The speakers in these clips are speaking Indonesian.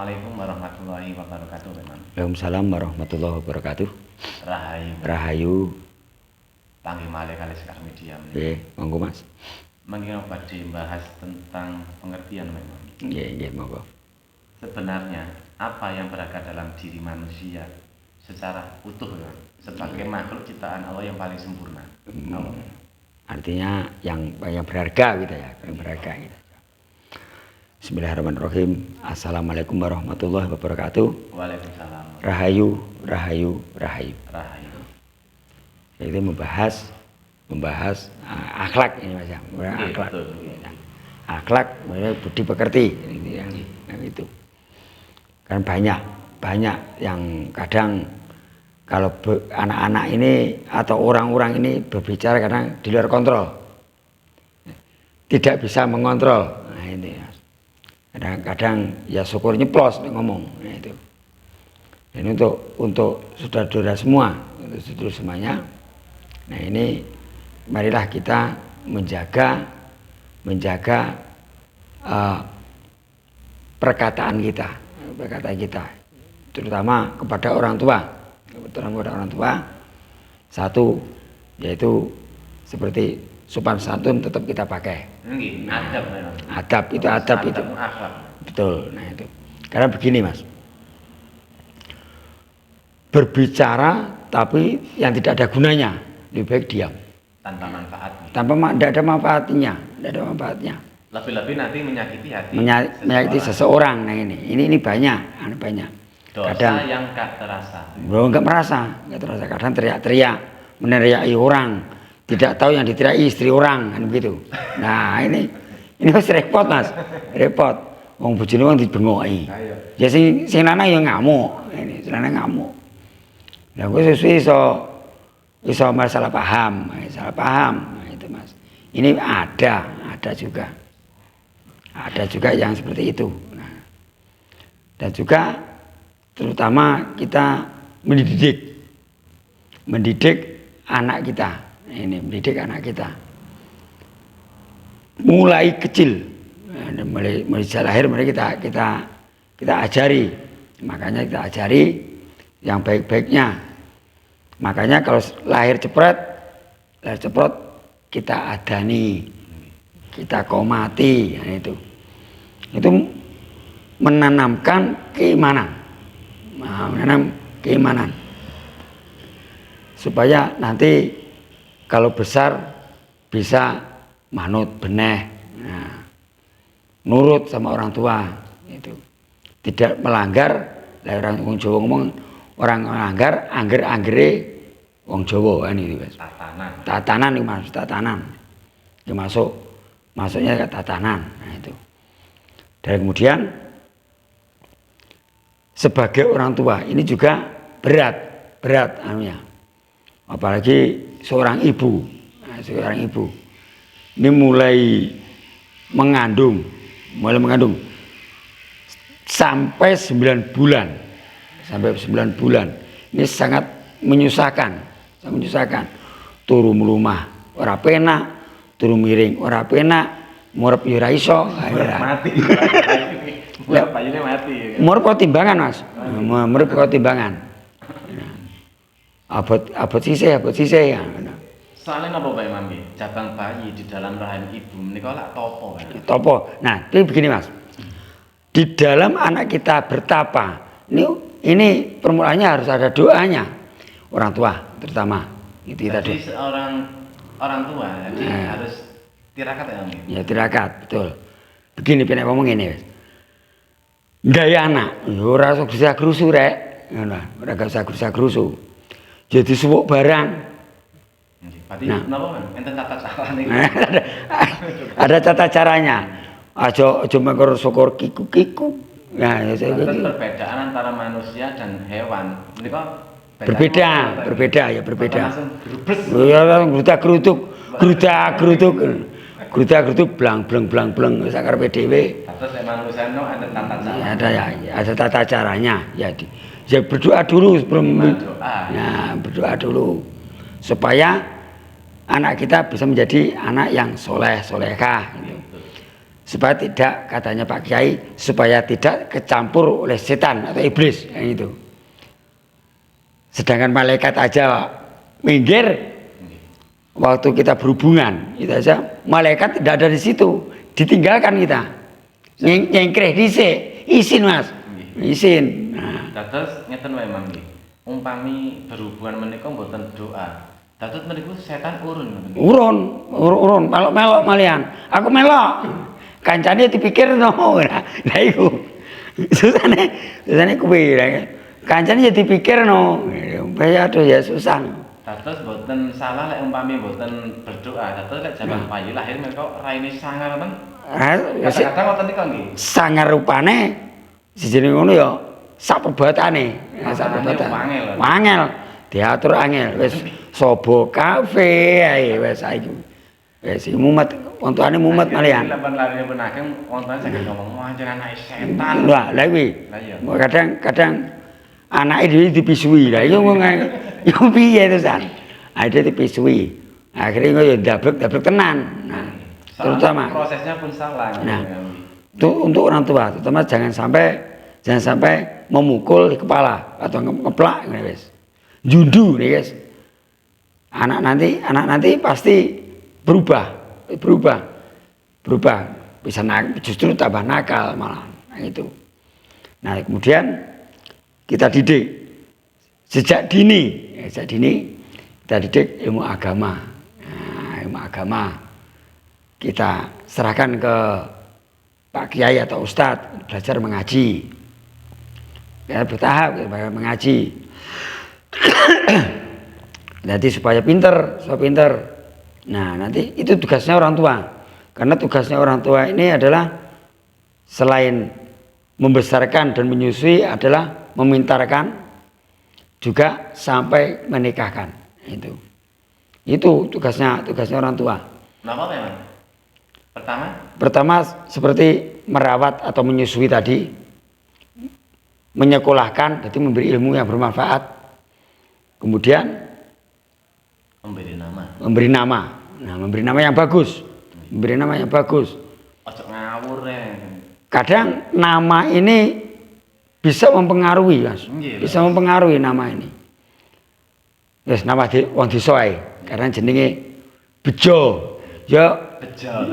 Assalamualaikum warahmatullahi wabarakatuh, Memang. Waalaikumsalam warahmatullahi wabarakatuh. Rahayu. Rahayu. Panggih malih kali Sekar Media. Nggih, monggo Mas. Mengki badhe membahas tentang pengertian, Memang. Nggih, monggo. Sebenarnya apa yang berada dalam diri manusia secara utuh, Memang, sebagai makhluk ciptaan Allah yang paling sempurna. Artinya yang berharga gitu ya, yang berharga gitu. Bismillahirrahmanirrahim. Assalamualaikum warahmatullahi wabarakatuh. Waalaikumsalam. Rahayu. Rahayu. Itu membahas akhlak ini Mas ya. Akhlak. Akhlak, budi pekerti ini ya. Itu. Kan banyak yang kadang kalau anak-anak ini atau orang-orang ini berbicara kadang di luar kontrol. Tidak bisa mengontrol. Nah, ini ya. Kadang-kadang ya syukur nyeplos ngomong. Nah, itu. Ini untuk saudara-saudara semua, untuk saudara semuanya. Nah, ini marilah kita menjaga perkataan kita, terutama kepada orang tua. Satu, yaitu seperti sopan santun tetap kita pakai. Adab itu. Akhlak. Betul. Nah itu. Karena begini Mas. Berbicara tapi yang tidak ada gunanya, lebih baik diam. Tanpa manfaat. Tidak ada manfaatnya. Lebih-lebih nanti menyakiti hati. Menyakiti seseorang. Nah ini banyak. Dosa kadang, yang gak terasa. Belum nggak terasa. Kadang teriak-teriak, meneriaki orang, tidak tahu yang diteriaki istri orang, kan begitu. Nah ini harus repot Mas, repot. Wong bojone wong dibengoki. Ya sing lanang ya ngamuk. Ini sing lanang ngamuk. Lah kuwi iso masalah paham. Nah, itu Mas. Ini ada juga. Ada juga yang seperti itu. Nah, dan juga terutama kita mendidik anak kita. Ini mendidik anak kita. Mulai kecil, mulai lahir kita ajari. Makanya kita ajari yang baik-baiknya. Makanya kalau lahir ceprot kita adani, kita komati. Nah, itu menanamkan keimanan. Supaya nanti kalau besar bisa manut beneh, nurut sama orang tua, itu tidak melanggar. Lah orang Jawa ngomong orang melanggar anggere wong Jawa kan itu Mas. Tatanan itu Mas, tatanan. Itu masuknya ke tatanan. Nah itu. Dan kemudian sebagai orang tua ini juga berat anunya. Apalagi seorang ibu. Ini mulai mengandung sampai 9 bulan. Ini sangat menyusahkan. Turu rumah ora penak, turu miring ora penak, murep yo ora iso. Mati. Murep kok timbangan Mas. Murep kok timbangan. Abot sisih ya. Soalnya napa Pak Imam? Cabang bayi di dalam rahim ibu menika lak topo. Topo. Nah, ini begini Mas. Di dalam anak kita bertapa, ini permulaannya harus ada doanya. Orang tua terutama. Itu jadi seorang orang tua harus tirakat ya Om? Ya tirakat, betul. Begini penek ngomong ini. Gaya anak, ora usah grusu rek. Ora usah grusu. Jadi suwuk barang. Berarti napa men? Enten tata carane. Ada tata caranya. Aja mengkur syukur kiku. Nah, perbedaan antara manusia dan hewan. Menika berbeda. Ya grudak blang wis karepe dhewe. Terus manusia ada tata cara. Ada tata caranya. Ya berdoa dulu sebelum berdoa dulu supaya anak kita bisa menjadi anak yang solehah gitu. supaya tidak, katanya Pak Kiai, supaya tidak kecampur oleh setan atau iblis, yang itu. Sedangkan malaikat aja minggir waktu kita berhubungan, itu aja malaikat tidak ada di situ, ditinggalkan kita. Nyengkreh dhisik, izin Mas. Izin. Nah. Dados ngeten wae Mang nggih. Umpami berhubungan menika mboten doa. Dados meniku setan urun. Urun, melok malian. Aku melok. Kancane dipikir no. Lah iku. Susane kuwi. Kancane ya dipikir no. Kaya aduh ya susah. Dados mboten salah lek umpami mboten berdoa. Dados lek jaman bayi lahir menika raine sangar men. Kadang-kadang ngoten nika nggih. Sangar rupane sijine ngono ya sak pebatane. Sak pebatane. Wangel. Diatur angel wis sobo kafe ae wis saiki. Wis mumet, wontane mumet malian. Lampun larine pun ageng wontane saged ngomong wancen anake setan. Lah kuwi. Lah iya. Kadang anake dhewe dipisui. Lah iku yo piye to San? Ada dipisui. Akhirnya yo dablek tenan. Nah, terutama prosesnya pun salah. Nah, untuk orang tua, terutama jangan sampai memukul di kepala atau ngeplak wis. Jundu nih guys. Anak nanti pasti berubah. Bisa justru tambah nakal malah. Nah, itu. Nah, kemudian kita didik sejak dini kita didik ilmu agama. Nah, ilmu agama kita serahkan ke Pak Kiai atau Ustadz belajar mengaji. Ya, bertahap mengaji. Nanti supaya pinter. Nah, nanti itu tugasnya orang tua. Karena tugasnya orang tua ini adalah selain membesarkan dan menyusui adalah memintarkan juga sampai menikahkan. Itu tugasnya orang tua. Napa memang? Pertama seperti merawat atau menyusui tadi, menyekolahkan, jadi memberi ilmu yang bermanfaat. Kemudian memberi nama. Nah, memberi nama yang bagus. Ojo ngawur ya. Kadang nama ini bisa mempengaruhi, Mas. Bisa mempengaruhi nama ini. Wis nama wong desa ae. Karena jenenge Bejo. Ya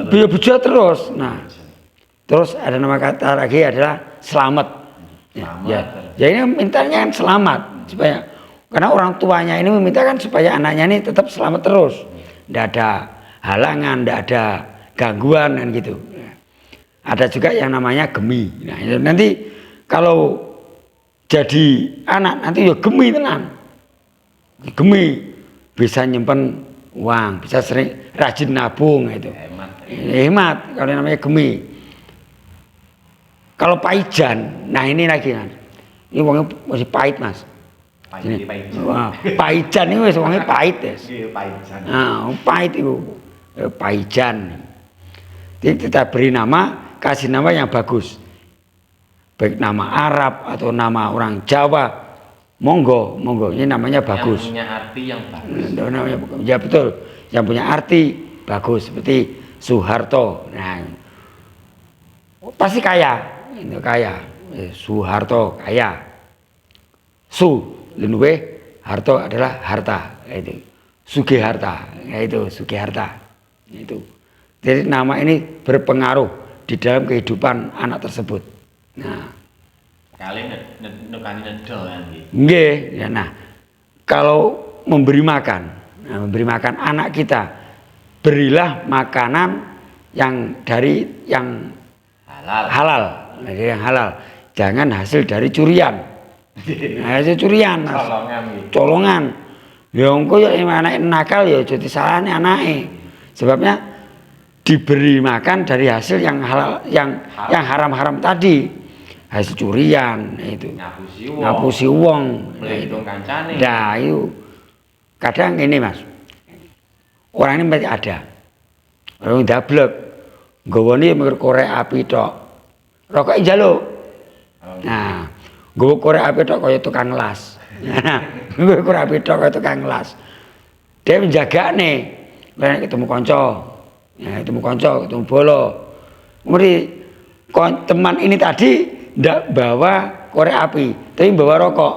Bejo terus. Nah, terus ada nama kata lagi adalah Selamat. Ya ini mintanya kan selamat supaya karena orang tuanya ini memintakan supaya anaknya ini tetap selamat terus. Tidak ada halangan, tidak ada gangguan kan gitu. Ada juga yang namanya Gemi. Nah, nanti kalau jadi anak nanti ya Gemi tenan. Gemi bisa nyimpen uang, bisa sering rajin nabung itu. Hemat kalau namanya Gemi. Kalau Paijan, nah ini lagi kan. Ini uangnya masih pahit Mas. Paijan itu wongnya pahit ya. Nah, pahit itu Paijan. Jadi kita beri nama, kasih nama yang bagus. Baik nama Arab atau nama orang Jawa, monggo, ini namanya bagus. Yang punya arti yang bagus. Ya betul, yang punya arti bagus seperti Soeharto. Nah, pasti kaya, itu kaya. Soeharto kaya. Luwe harto adalah harta, itu Sugiharta, yaitu Sugiharta. Itu. Jadi nama ini berpengaruh di dalam kehidupan anak tersebut. Nah, kali nukani nedol kan nggih, ya nah. Kalau memberi makan anak kita, berilah makanan yang dari yang halal, dari yang halal. Jangan hasil dari curian. Nah, itu curian, Mas. Colongan. Ya engko ya anak nakal ya jadi salahnya anake. Sebabnya diberi makan dari hasil yang halal, yang haram-haram tadi. Hasil curian itu. Ngapusi wong. Melindung kancane. Nah, itu kadang ini, Mas. Orang ini masih ada. Orang dablek. Nggawane mikir korek api tok. Rokok njaluk. Nah, gue korek api tok kaya tukang las. Gue korek api tok kaya tukang las. Dia menjaga nih. Ketemu konco, ketemu bolo. teman ini tadi ndak bawa korek api, tapi bawa rokok.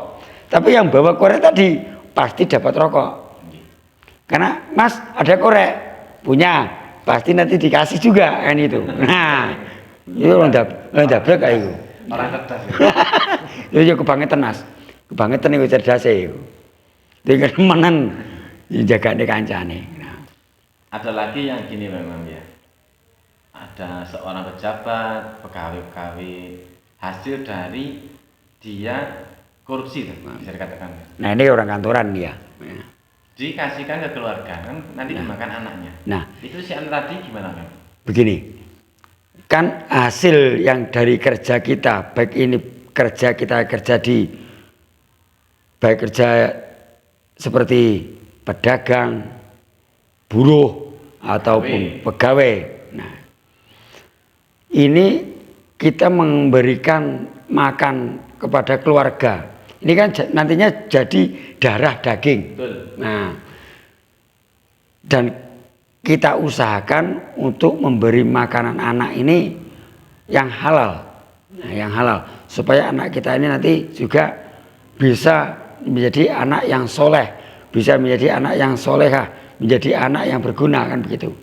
Tapi yang bawa korek tadi pasti dapat rokok. Karena Mas ada korek, punya, pasti nanti dikasih juga kan itu. Nah, itu orang dablek kayak itu. Orang cerdas. Itu kebangetan Mas, kebangetan itu cerdas itu. Dengan temenan jagane kancane. Nah. Ada lagi yang gini memang ya. Ada seorang pejabat, pegawai-pegawai hasil dari dia korupsi bisa dikatakan. Nah ini orang kantoran dia. Dikasihkan ke keluarga kan nanti dimakan anaknya. Nah itu si anak tadi gimana kan? Begini, kan hasil yang dari kerja kita, baik ini kerja kita kerja di, baik kerja seperti pedagang, buruh ataupun pegawai. Nah, ini kita memberikan makan kepada keluarga. Ini kan nantinya jadi darah daging. Betul. Nah, dan kita usahakan untuk memberi makanan anak ini yang halal. Nah, yang halal supaya anak kita ini nanti juga bisa menjadi anak yang soleh, bisa menjadi anak yang solehah, menjadi anak yang berguna kan begitu.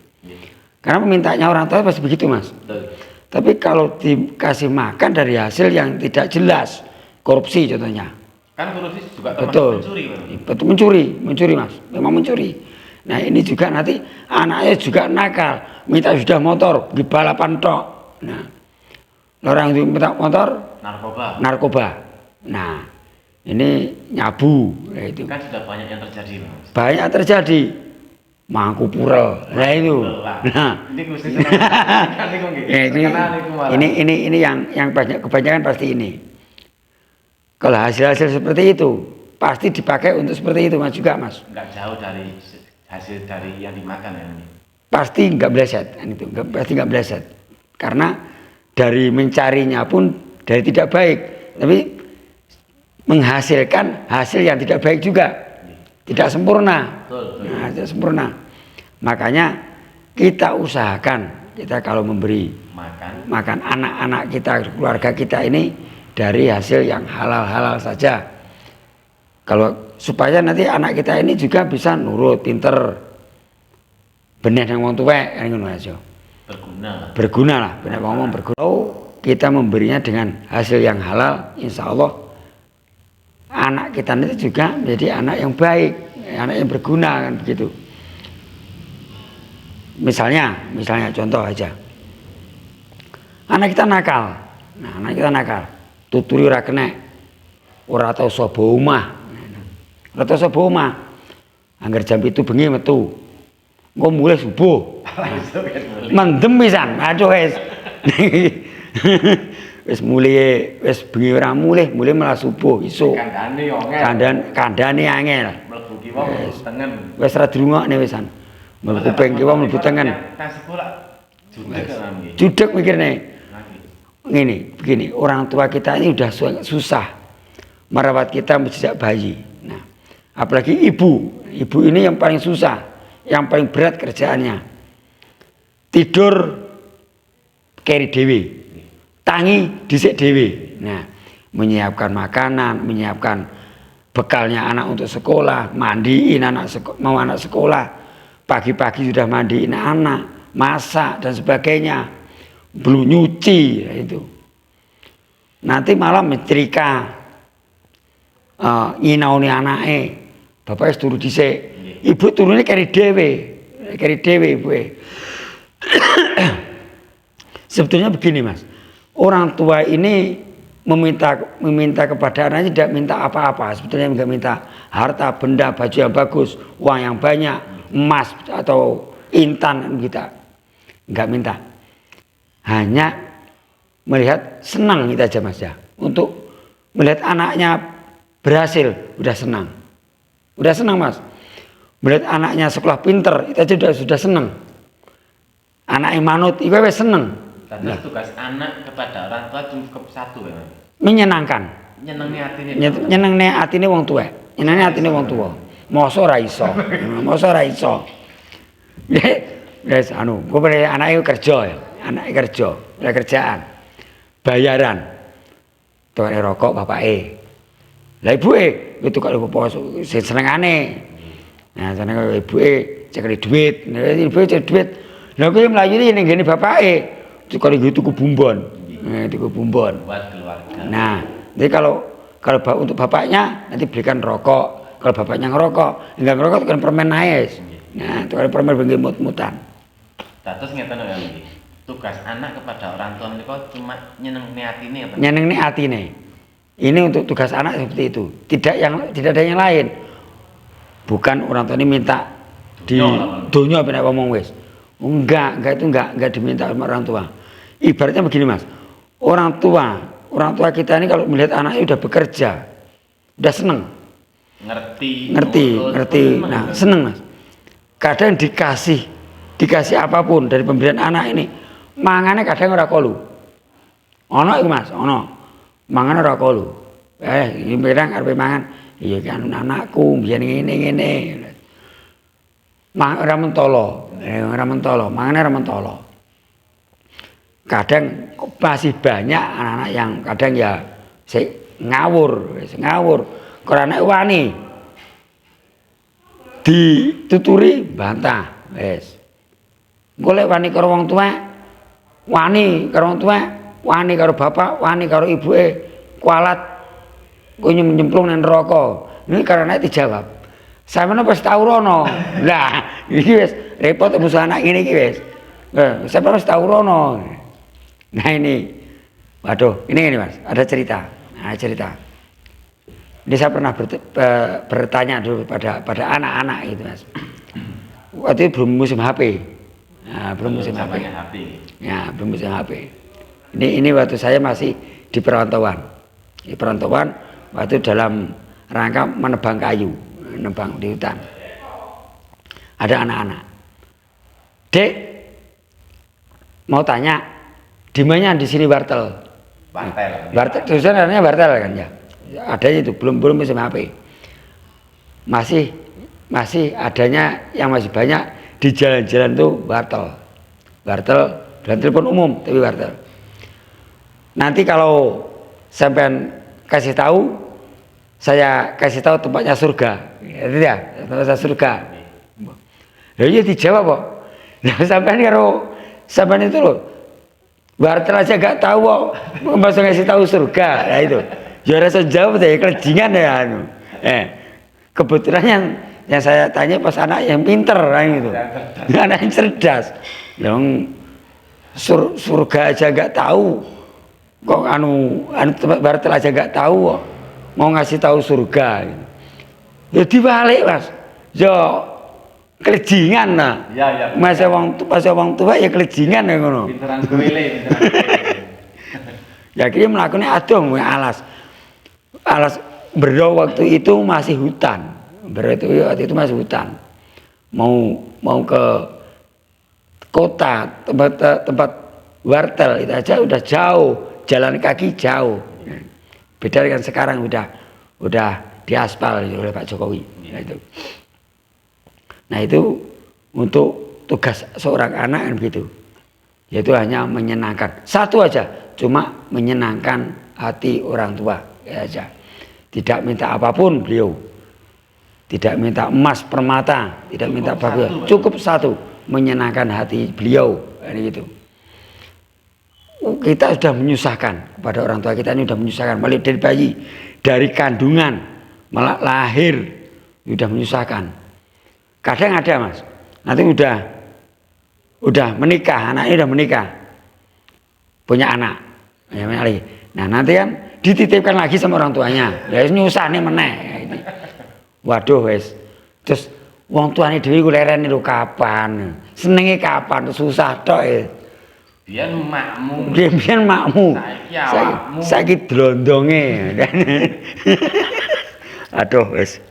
Karena mintanya orang tua pasti begitu Mas. Betul. Tapi kalau dikasih makan dari hasil yang tidak jelas, korupsi contohnya. Kan korupsi juga termasuk Betul. mencuri. Betul mencuri Mas, memang mencuri. Nah ini juga nanti anaknya juga nakal, minta sudah motor, di balapan tok. Nah orang yang minta motor, narkoba. Nah ini nyabu, nah, itu. Kan sudah banyak yang terjadi Mas. Banyak terjadi. Mangkupurel, nah itu. Nah, ini yang banyak kebanyakan pasti ini. Kalau hasil-hasil seperti itu pasti dipakai untuk seperti itu Mas juga Mas. Enggak jauh dari hasil dari yang dimakan ya ini. Pasti enggak bleset, itu pasti enggak bleset. Karena dari mencarinya pun dari tidak baik, tapi menghasilkan hasil yang tidak baik juga. Tidak sempurna. Nah, tidak sempurna. Makanya kita usahakan kita kalau memberi makan anak-anak kita, keluarga kita ini dari hasil yang halal-halal saja. Kalau supaya nanti anak kita ini juga bisa nurut, pinter, benih yang wong tuwek kan ngono aja. Berguna lah, benar ngomong berguna. Kalau kita memberinya dengan hasil yang halal, insya Allah anak kita nanti juga menjadi anak yang baik, anak yang berguna kan begitu. Misalnya contoh aja, anak kita nakal, tuturi ora kena, ora tau sapa omah, angger jam itu bengi metu, engko mulai subuh, mendem pisan, aduh wis. Wis mulai wis bengi ora mulih malah subuh isuk. Kandhane angel. Mlebu kiwa mlebu tengen. Wis ra dirungokne wisan. Mlebu kuping kiwa mlebu tengen. Judeg mikirne. Ngene, begini, orang tua kita ini udah susah merawat kita sejak bayi. Nah, apalagi ibu ini yang paling susah, yang paling berat kerjaannya. Tidur keri dewe. Tangi dhisik dhewe. Nah, menyiapkan makanan, menyiapkan bekalnya anak untuk sekolah, mandiin anak sekolah. Pagi-pagi sudah mandiin anak, masak dan sebagainya. Belum nyuci ya itu. Nanti malam menyetrika nyinaoni anake. Bapak wis turu dhisik. Ibu turune keri dhewe ibu. Sebetulnya begini Mas. Orang tua ini meminta kepada anaknya tidak minta apa-apa. Sebetulnya enggak minta harta, benda, baju yang bagus, uang yang banyak, emas atau intan kita. Enggak minta. Hanya melihat senang kita aja Mas ya. Untuk melihat anaknya berhasil, udah senang. Udah senang Mas. Melihat anaknya sekolah pinter, itu aja sudah senang. Anaknya manut, itu senang. Karena tugas anak kepada orang tua cukup satu ya. Menyenangkan. Nyenengne atine wong tuwa. Nyenengne atine wong tuwa. Mosok ora iso. Wes gue pada anake kerja ya. anak kerja, oleh kerjaan, bayaran, tukang rokok bapake. Lah ibuke itu kalau pos senengane. Nah, seneng ibuke cekeli duit, ibuke cek duit. Lah kuwi mlayune ning ngene bapake, tukang tuku bumbon. Tuku bumbon. Buat keluarga. Nah, jadi kalau untuk bapaknya nanti belikan rokok. Kalau bapaknya ngerokok, enggak ngerokok kan permen naes. Nah, itu ada permen bengi mut-mutan. Terus ngeten ya iki. Tugas anak kepada orang tua menika cuma nyenengne atine apa? Nyenengne atine. Ini untuk tugas anak seperti itu. Tidak ada yang lain. Bukan orang tua ini minta di dunia benar ngomong wis. Enggak diminta sama orang tua. Ibaratnya begini Mas. Orang tua kita ini kalau melihat anaknya udah bekerja, udah seneng. Ngerti. Nah, seneng Mas. Kadang dikasih apapun dari pemberian anak ini, mangane kadang ora kolu. Ono iku Mas, ono. Mangan ora kolu. Iki pirang arepe mangan. Iya kan anakku biyen ngene. Ora mentolo, mangane ora mentolo. Kadang masih banyak anak-anak yang kadang ya ngawur. Kalau anak wani dituturi bantah, wis. Golek wani karo wong tuwa, wani karo wong tuwa, wani karo bapak, wani karo ibuke, kualat kowe nyemplung nang neraka. Ini karena dijawab. Sampeyan wis tau rono. Lah, iki wis repot musuh anak ini iki wis. Sampeyan wis tau rono. Nah ini, waduh, ini Mas, ada cerita. Ini saya pernah bertanya dulu pada anak-anak itu Mas. Waktu itu belum musim HP. Nah, belum musim HP. Ya, belum musim HP. Ini waktu saya masih di perantauan. Di perantauan waktu dalam rangka menebang kayu, menebang di hutan. Ada anak-anak. Dek, mau tanya, di mana di sini wartel? Wartel, tulisannya namanya wartel kan ya. Adanya itu belum musim HP. Masih adanya yang masih banyak di jalan-jalan tuh wartel. Dan telepon umum tapi wartel. Nanti kalau sampean kasih tahu, saya kasih tahu tempatnya surga. Ya, tempatnya surga. Lalu dijawab kok. Nah, sampean itu loh. Wartel aja gak tahu kok. Masuk ngasih tahu surga. Nah itu. Ya rasa jawab deh kelejingan ya anu. Kebetulan yang saya tanya pas anak yang pinter gitu. Anak yang cerdas. Yang surga aja gak tahu. Kok anu tempat wartel aja gak tahu kok. Mau ngasih tahu surga. Ya dibalik Mas. Ya kelejingan lah. Ya. Masa wong tua ya kelejingan ya ngono. Pinteran kuwile. Ya kira melakukannya adong alas Bero waktu itu masih hutan. Waktu itu masih hutan. Mau ke kota tempat wartel itu aja udah jauh, jalan kaki jauh. Beda dengan sekarang udah diaspal oleh Pak Jokowi. Nah itu untuk tugas seorang anak kan begitu. Yaitu hanya menyenangkan. Satu aja, cuma menyenangkan hati orang tua ya aja. Tidak minta apapun beliau. Tidak minta emas permata, tidak minta bagus. Cukup satu, menyenangkan hati beliau gitu. Kita sudah menyusahkan kepada orang tua kita, ini sudah menyusahkan mulai dari bayi, dari kandungan, malah lahir sudah menyusahkan. Kadang ada Mas, nanti udah menikah, anaknya udah menikah, punya anak, nah nanti kan dititipkan lagi sama orang tuanya, ya nyusah nih meneh, waduh wes, terus wong tuane dhewe ku leren lho kapan, senenge kapan, susah tok ya. Biyen makmu. Saiki drondonge. Aduh wis.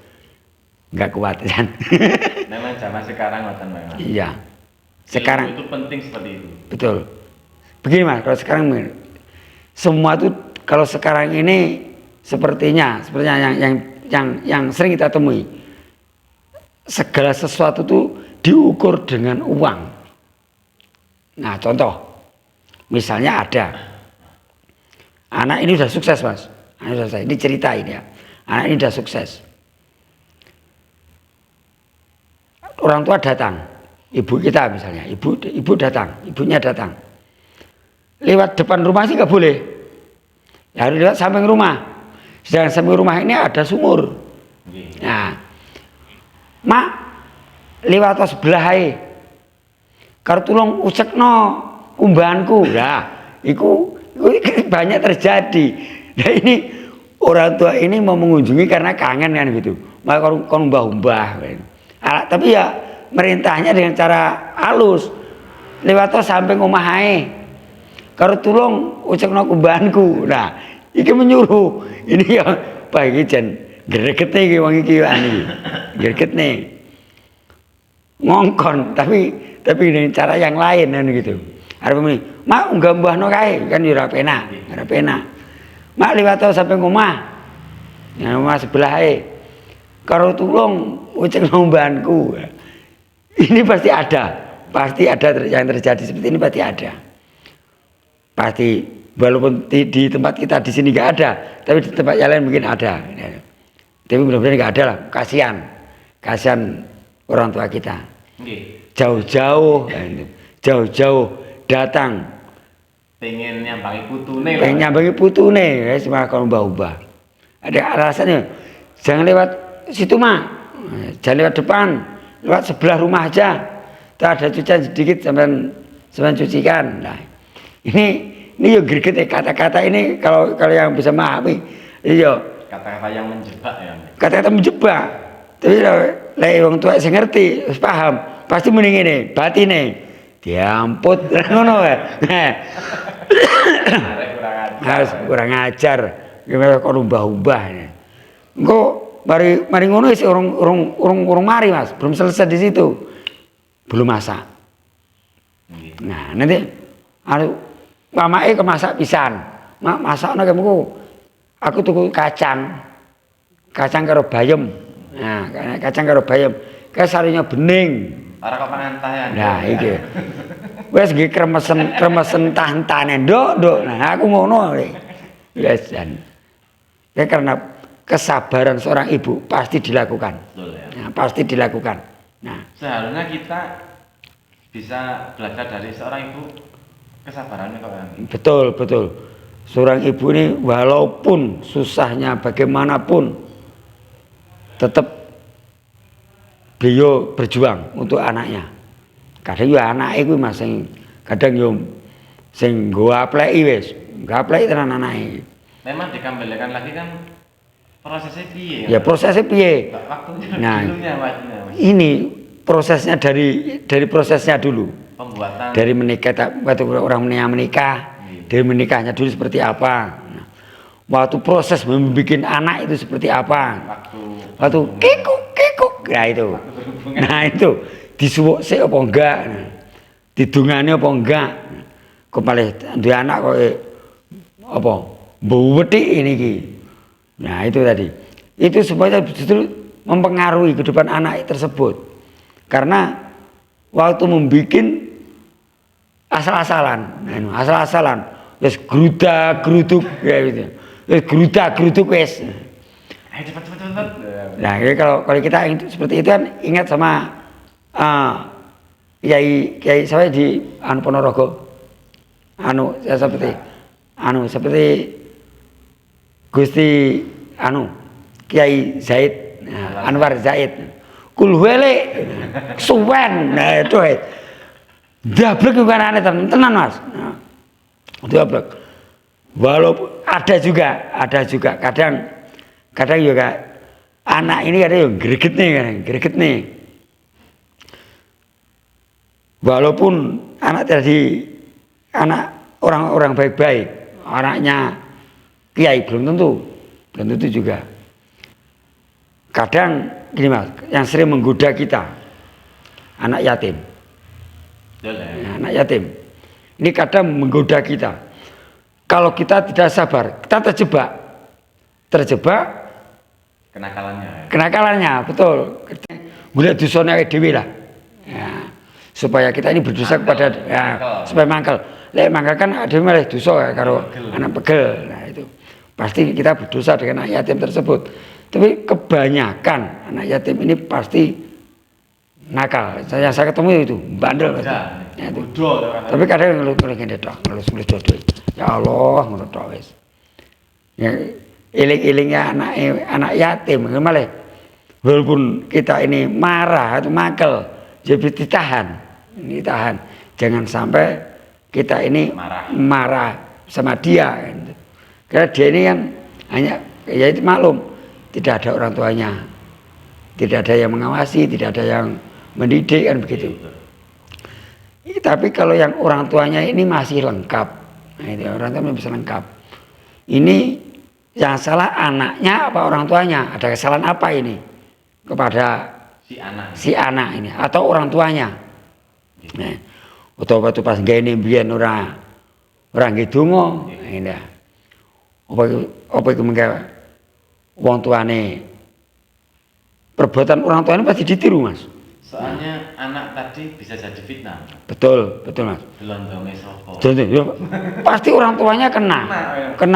Enggak kuat kan. Memang zaman sekarang ngoten memang. Iya. Sekarang itu penting seperti itu. Betul. Begini Mas, kalau sekarang semua itu kalau sekarang ini sepertinya yang sering kita temui. Segala sesuatu itu diukur dengan uang. Nah, contoh Misalnya ada anak ini udah sukses mas, ini cerita ini ya, anak ini udah sukses. Orang tua datang, ibu kita misalnya, ibu datang, ibunya datang. Lewat depan rumah sih nggak boleh, ya harus lewat samping rumah. Sedangkan samping rumah ini ada sumur. Nah, mak lewat sebelah hai, karo tulung ucekno umbahanku, nah, itu banyak terjadi. Nah ini orang tua ini mau mengunjungi karena kangen kan gitu, maka kon umbah-umbah. Tapi ya merintahnya dengan cara halus, lewat samping omahe, karo tulung ucekno umbahanku. Nah, iki menyuruh, ini ya pagi jen greget nih wong iki ani, greget nih ngongkon, tapi dengan cara yang lain kan gitu. Arep muni, mak unggah mbahno kae kan ya ora penak. Mak liwat sampe omah. Ya omah sebelah ae. Karo tulung ucekno mbahanku. Ini pasti ada yang terjadi seperti ini pasti ada. Pasti walaupun di tempat kita di sini enggak ada, tapi di tempat yang lain mungkin ada. Tapi mudah-mudahan enggak ada lah, kasihan orang tua kita. Jauh-jauh datang pengen nyambangi putune ya cuma kalau ubah-ubah. Ada alasannya, jangan lewat situ mah, jangan lewat depan, lewat sebelah rumah aja. Tak ada cucian sedikit sampai cucikan. Nah, ini yo greget kata-kata ini kalau yang bisa memahami, iya. Kata-kata yang menjebak ya. Kata-kata menjebak. Tapi lek wong tua sing ngerti, wis paham, pasti mending ngene, batine diamput ngono wae. Harus kurang ajar. Gimana kok umbah-umbah. Engko mari ngono wis urung mari Mas, belum selesai di situ. Belum masak. Nah, nanti mamake kemasak pisan. Mak masakno kemku. Aku tuku kacang karo bayem. Nah, kacang karo bayem. Kae sarinya bening. Ora kok pangantah ya. Nah, iki. Wes nggih kremesen tantane, nduk. Nah, aku ngono. Wes jan. Ya karena kesabaran seorang ibu pasti dilakukan. Betul ya. Nah, pasti dilakukan. Nah, seharusnya kita bisa belajar dari seorang ibu kesabarannya kok. Betul. Seorang ibu ini walaupun susahnya bagaimanapun tetap beliau berjuang untuk anaknya. Kadang ya anake kuwi Mas sing kadang yo sing nggo apleki wis, gapleki tenan anake. Memang dikembalikan lagi kan prosesnya piye? Ya prosesnya piye? Waktunya Nah, dulunya waktunya. ini prosesnya dari prosesnya dulu. Pembuatan Dari menikah, waktu orang menikah, dari menikahnya dulu seperti apa. Nah, waktu proses membuat anak itu seperti apa. Waktu kikuk, nah itu. Nah itu disuwuk sik apa enggak, didungane apa enggak. Kok malah duwe anak kok apa mbewethik ini iki. Nah itu tadi. Itu supaya justru mempengaruhi kehidupan anak tersebut. Karena waktu membuat asal-asalan, wis grudak-gruduk ya gitu. Wis grudak-gruduk wis. Ayo cepat. Nah, kalau kita seperti itu kan ingat sama Kiai saya di Ponorogo. Seperti Gusti Kiai Zaid, Anwar Zaid. Kulwele suwen. Nah, itu dablek bukan aneh tenan Mas. Dablek. Walaupun ada juga kadang juga anak ini ada yang greget nih. Walaupun anak orang baik-baik, anaknya kiai belum tentu juga. Kadang gini Mas, yang sering menggoda kita anak yatim. Anak yatim ini kadang menggoda kita. Kalau kita tidak sabar, kita terjebak kenakalannya, betul. Boleh dosane dhewe lah. Ya, supaya kita ini berdosa kepada supaya mangkel. lek mangkakan ada malah dosa ya karo anak pegel. Nah itu pasti kita berdosa dengan anak yatim tersebut. Tapi kebanyakan anak yatim ini pasti nakal. Saya ketemu itu bandel pasti. Ya, itu. Tapi kadang ngeluh ngene tok, ngeluh dodo. Ya Allah, ngono tok wis. Ya iling-ilingnya anak yatim malah walaupun kita ini marah atau makel, jadi ditahan. Jangan sampai kita ini marah sama dia. Karena dia ini kan hanya ya itu maklum, tidak ada orang tuanya, tidak ada yang mengawasi, tidak ada yang mendidik kan begitu. Tapi kalau yang orang tuanya ini masih lengkap, nah, itu orang tuanya bisa lengkap. Ini yang salah anaknya apa orang tuanya? Ada kesalahan apa ini kepada si anak ini atau orang tuanya? Nah, utawa waktu pas gini biyen orang ngidungo, ini apa itu menggawe wong tuane perbuatan orang tuanya pasti ditiru mas. Soalnya anak tadi bisa jadi fitnah. Betul mas. Gelondonge sapa? Pasti orang tuanya kena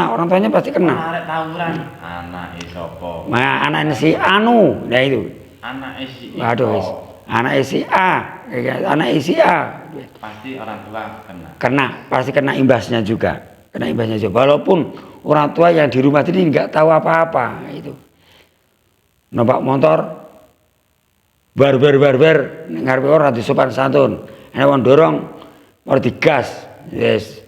orang tuanya pasti kena. Arek tawuran, anake sapa? Nah, anaknya si Anu, nah itu. Anake si Waduh wis. Anaknya si A, anaknya si A. Pasti orang tua Pasti kena imbasnya juga. Walaupun orang tua yang di rumah ini nggak tahu apa-apa itu. Numpak motor bar ngarepe ora disopan santun. Ana wong dorong ora digas. Wis.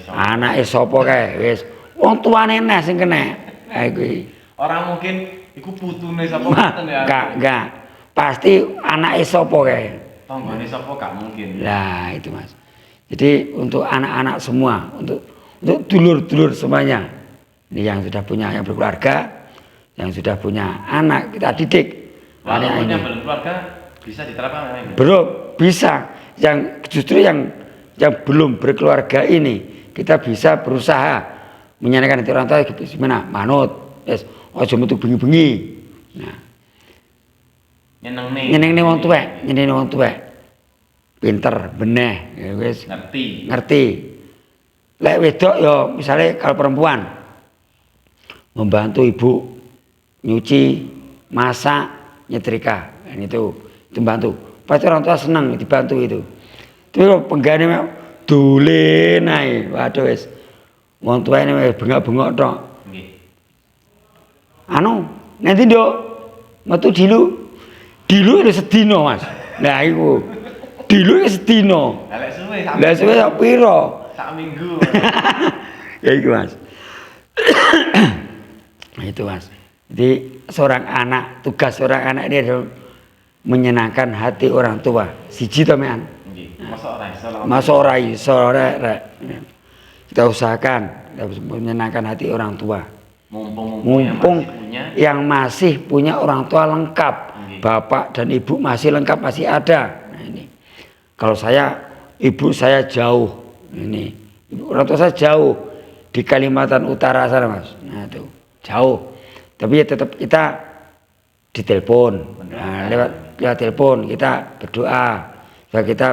Anake sapa kae wis. Wong tuane neh sing kena. Ha kuwi. Ora mungkin iku putune sapa ngoten ya. Enggak. Pasti anake sapa kae. Tanggane sapa gak mungkin. Lah itu Mas. Jadi untuk anak-anak semua, untuk dulur-dulur semuanya. Ini yang sudah punya yang berkeluarga, yang sudah punya anak kita didik. Walaupun yang belum keluarga bisa diterapkan ini. Belum bisa. Yang justru yang belum berkeluarga ini kita bisa berusaha menyenangkan hati orang tua gimana? Manut. Yes. Aja metu bengi-bengi. Nah. Nyenengne wong tuwek. Pinter, beneh, ya wis. Ngerti. Lek wedok ya misalnya kalau perempuan membantu ibu nyuci, masak, nyetrika, itu bantu. Pasti orang tua senang dibantu itu. Tapi penggane dolen ae, waduh wis. Wong tuane wis bengak-bengok tok. Nggih. Nanti nduk metu dilu itu sedina, Mas. Nah iku. Dilu sedina. Lah suwe sak pira? Sak minggu. Ya iku, Mas. Itu Mas. Jadi tugas seorang anak ini adalah menyenangkan hati orang tua. Siji to mean. Masa ora iso rek. Kita usahakan menyenangkan hati orang tua. Mumpung yang masih punya orang tua lengkap. Bapak dan ibu masih lengkap, masih ada. Nah ini. Kalau ibu saya jauh. Ini. Orang tua saya jauh di Kalimantan Utara sana, Mas. Nah itu jauh. Tapi ya tetap kita ditelepon. Nah, lewat telepon kita berdoa supaya kita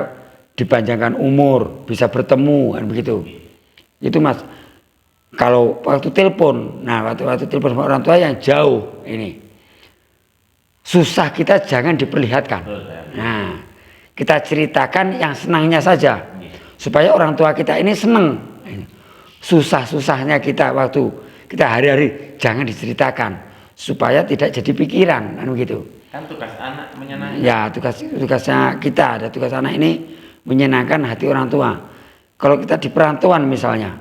dipanjangkan umur, bisa bertemu kan begitu. Itu Mas. Kalau waktu telepon, waktu telepon sama orang tua yang jauh ini, susah kita jangan diperlihatkan. Nah, kita ceritakan yang senangnya saja, supaya orang tua kita ini senang. Susah-susahnya kita waktu kita hari-hari jangan diceritakan, supaya tidak jadi pikiran, kan begitu. Kan tugas anak menyenangkan. Ya, tugasnya kita, ada tugas anak ini menyenangkan hati orang tua. Kalau kita di perantauan misalnya,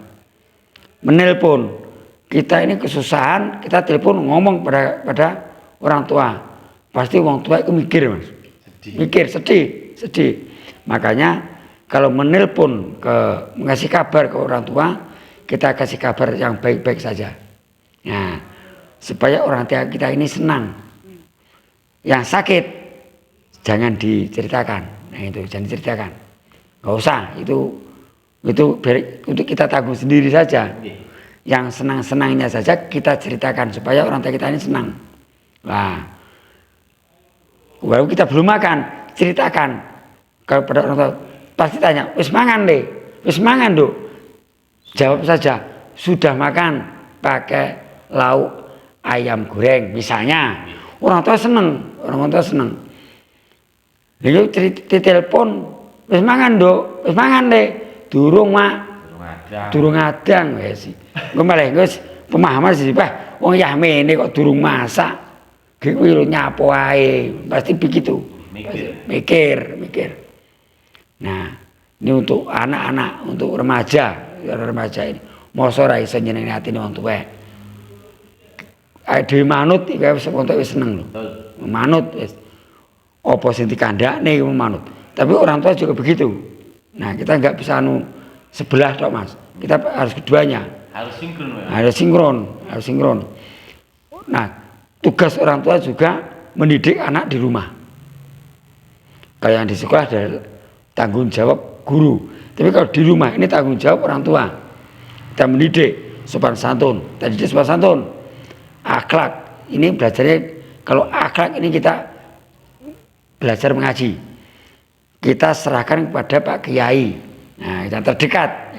menelpon, kita ini kesusahan, kita telepon ngomong pada orang tua, pasti orang tua itu mikir, Mas. Sedih. Makanya kalau menelpon ngasih kabar ke orang tua, kita kasih kabar yang baik-baik saja. Nah, supaya orang tua kita ini senang. Yang sakit jangan diceritakan. Nah itu jangan diceritakan. Nggak usah, itu untuk kita tanggung sendiri saja. Yang senang-senangnya saja kita ceritakan supaya orang tua kita ini senang. Nah, walaupun kita belum makan, ceritakan. Kalau pada orang tua pasti tanya, wis mangan deh. wis mangan, Nduk. Jawab saja, sudah makan pakai lauk ayam goreng misalnya. Orang tua seneng. Lalu ditelepon, wis mangan, Nduk, wis mangan deh. Durung, Mak. Durung adang wis. Engko malah wis pemahaman sih, Pak. Wong Yahmene kok durung masak. Kuwi lho nyapo ae. Pasti begitu. Mikir. Nah, ini untuk anak-anak, untuk remaja ini. Mosok ora iso nyenengi atine wong tuwek. Dhewe manut iki wis wong tuwek wis seneng lho. Manut wis. Apa sing dikandakne iku manut. Tapi orang tua juga begitu. Nah, kita enggak bisa sebelah tok, Mas. Kita harus keduanya. Harus sinkron ya. Harus sinkron. Nah, tugas orang tua juga mendidik anak di rumah. Kalau yang di sekolah adalah tanggung jawab guru. Tapi kalau di rumah ini tanggung jawab orang tua. Kita mendidik sopan santun. Tadi sopan santun. Akhlak. Ini belajarnya, kalau akhlak ini kita belajar mengaji. Kita serahkan kepada Pak Kiai. Nah, yang terdekat.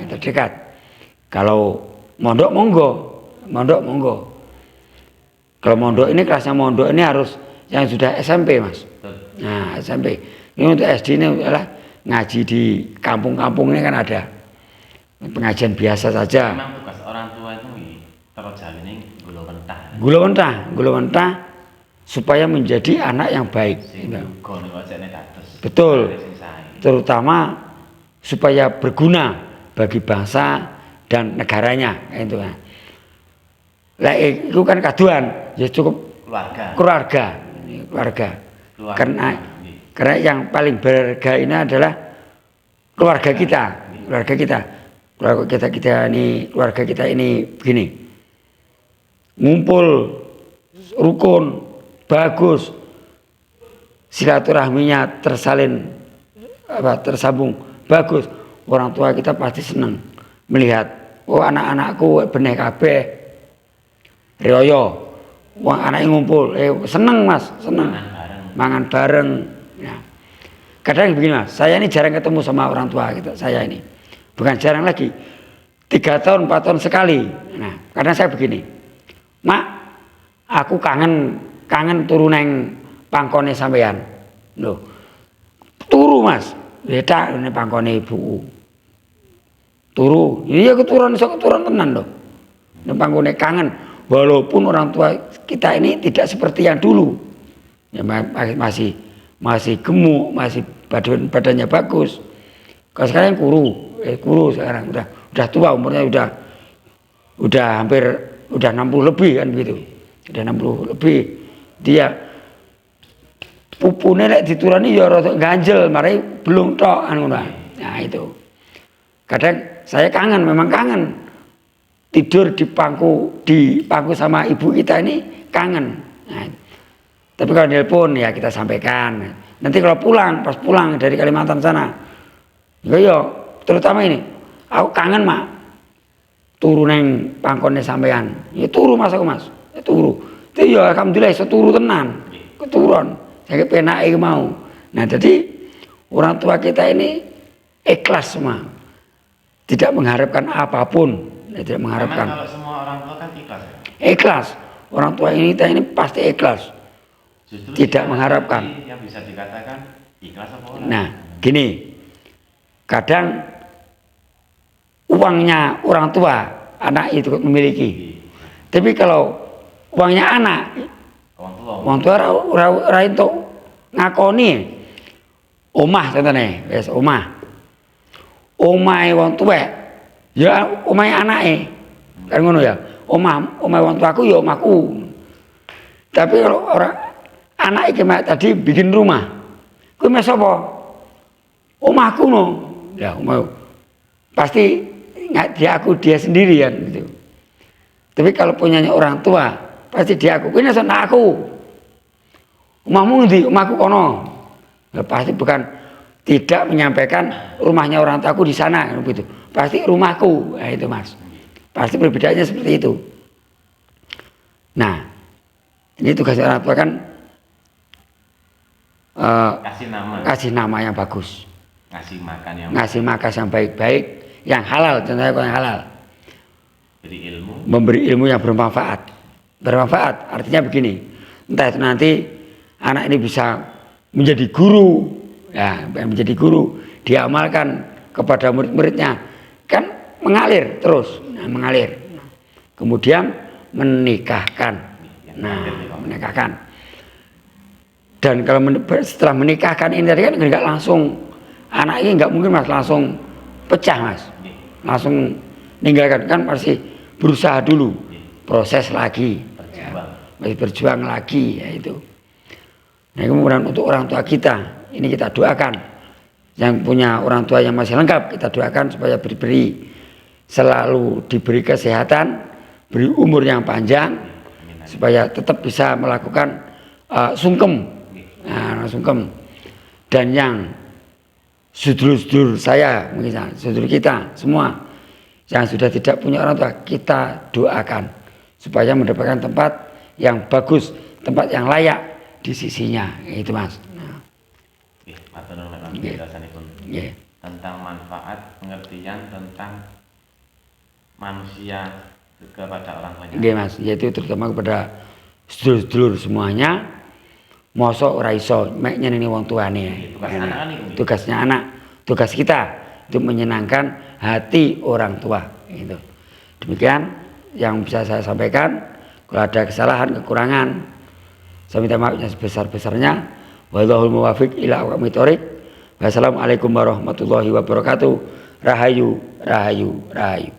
Kalau mondok monggo. Kalau mondok ini kelasnya mondok ini harus yang sudah SMP, Mas. Nah, SMP. Ini untuk SD ini adalah ngaji di kampung-kampung ini kan ada pengajian biasa saja. Memang tugas orang tua itu terus jalani gula mentah supaya menjadi anak yang baik. Betul. Terutama supaya berguna bagi bangsa dan negaranya, itu kan. Lah itu kan kaduan, ya cukup keluarga. Karena yang paling berharga ini adalah keluarga kita. Keluarga kita ini begini. Ngumpul rukun, bagus. Silaturahminya tersambung, bagus. Orang tua kita pasti senang melihat, oh anak-anakku benih kabeh. Rioyo, wong anaknya ngumpul, seneng, Mas, seneng. Mangan bareng. Ya. Kadang begini, Mas, saya ini jarang ketemu sama orang tua kita, saya ini. Bukan jarang lagi. 3 tahun, 4 tahun sekali. Nah, karena saya begini. Mak, aku kangen turu neng pangkone sampean. Loh. Turu, Mas. Beda ini pangkone ibuku. Turu. Iya keturun tenan loh. Neng pangkone kangen. Walaupun orang tua kita ini tidak seperti yang dulu. Ya, masih gemuk, masih badannya bagus. Kalau sekarang kuru sekarang udah tua, umurnya udah hampir 60 lebih kan gitu. Udah 60 lebih. Dia pupune lek diturani ya rada ganjel, mari belum tok anu. Nah, itu. Kadang saya memang kangen. Tidur di pangku sama ibu kita ini kangen. Nah, tapi kalau nelpon ya kita sampaikan. Nanti kalau pas pulang dari Kalimantan sana, yo terutama ini, aku kangen, Mak. Turu neng pangkone sampean. Ya turu, Mas, aku, Mas. Ya turu. Itu ya alhamdulillah iso turu tenan. Keturun. Saya penake mau. Nah, jadi orang tua kita ini ikhlas semua. Tidak mengharapkan apapun. Tidak mengharapkan. Memang kalau semua orang tua kan ikhlas. Ikhlas. Orang tua kita ini pasti ikhlas. Justru tidak mengharapkan. Yang bisa dikatakan ikhlas apa orang? Nah, gini. Kadang uangnya orang tua anak itu memiliki. Tapi kalau uangnya anak, orang tua ora entuk ngakoni. Omah contohnya, wis omah. Omahe wong tuwek ya omahe anake. Kan ngono ya. Omah wong tuaku ya omahku. Tapi kalau orang anak iki tadi bikin rumah. Kuwi mes sapa? Omahku no. Ya, omah. Pasti dia sendiri kan gitu. Tapi kalau punyanya orang tua, pasti dia aku. Kuwi nek aku. Omahmu ndi? Omahku kono. Ya, pasti bukan tidak menyampaikan rumahnya orang tuaku di sana gitu. Pasti rumahku, nah, itu, Mas. Pasti perbedaannya seperti itu. Nah, ini tugas orang tua kan kasih nama yang bagus, ngasih makan yang baik-baik, yang halal, contohnya kok yang halal. Beri ilmu. Memberi ilmu yang bermanfaat. Bermanfaat artinya begini, entah itu nanti anak ini bisa menjadi guru, ya menjadi guru, diamalkan kepada murid-muridnya, kan mengalir terus, nah, mengalir. Kemudian menikahkan, nah menikahkan. Dan kalau setelah menikahkan ini tadi kan nggak langsung, anak ini nggak mungkin mas langsung pecah mas, langsung meninggalkan, kan masih berusaha dulu, proses lagi, ya, masih berjuang lagi, ya itu. Nah kemudian untuk orang tua kita, ini kita doakan, yang punya orang tua yang masih lengkap, kita doakan supaya selalu diberi kesehatan, beri umur yang panjang, supaya tetap bisa melakukan sungkem, nah, sungkem. Dan yang sedulur-sedulur saya, mungkin sedulur kita semua yang sudah tidak punya orang tua, kita doakan supaya mendapatkan tempat yang bagus, tempat yang layak di sisinya, itu mas. Nah. Tentang manfaat, pengertian tentang manusia kepada orang lain. Oke mas, yaitu terutama kepada sedulur-sedulur semuanya. Mosok ora iso mek nyeneni wong tuane. Tugasnya anak, tugas kita itu menyenangkan hati orang tua. Itu. Demikian yang bisa saya sampaikan. Kalau ada kesalahan, kekurangan, saya minta maafnya sebesar-besarnya. Wallahul muwaffiq ila aqwamit thoriq. Wassalamualaikum warahmatullahi wabarakatuh. Rahayu, rahayu, rahayu.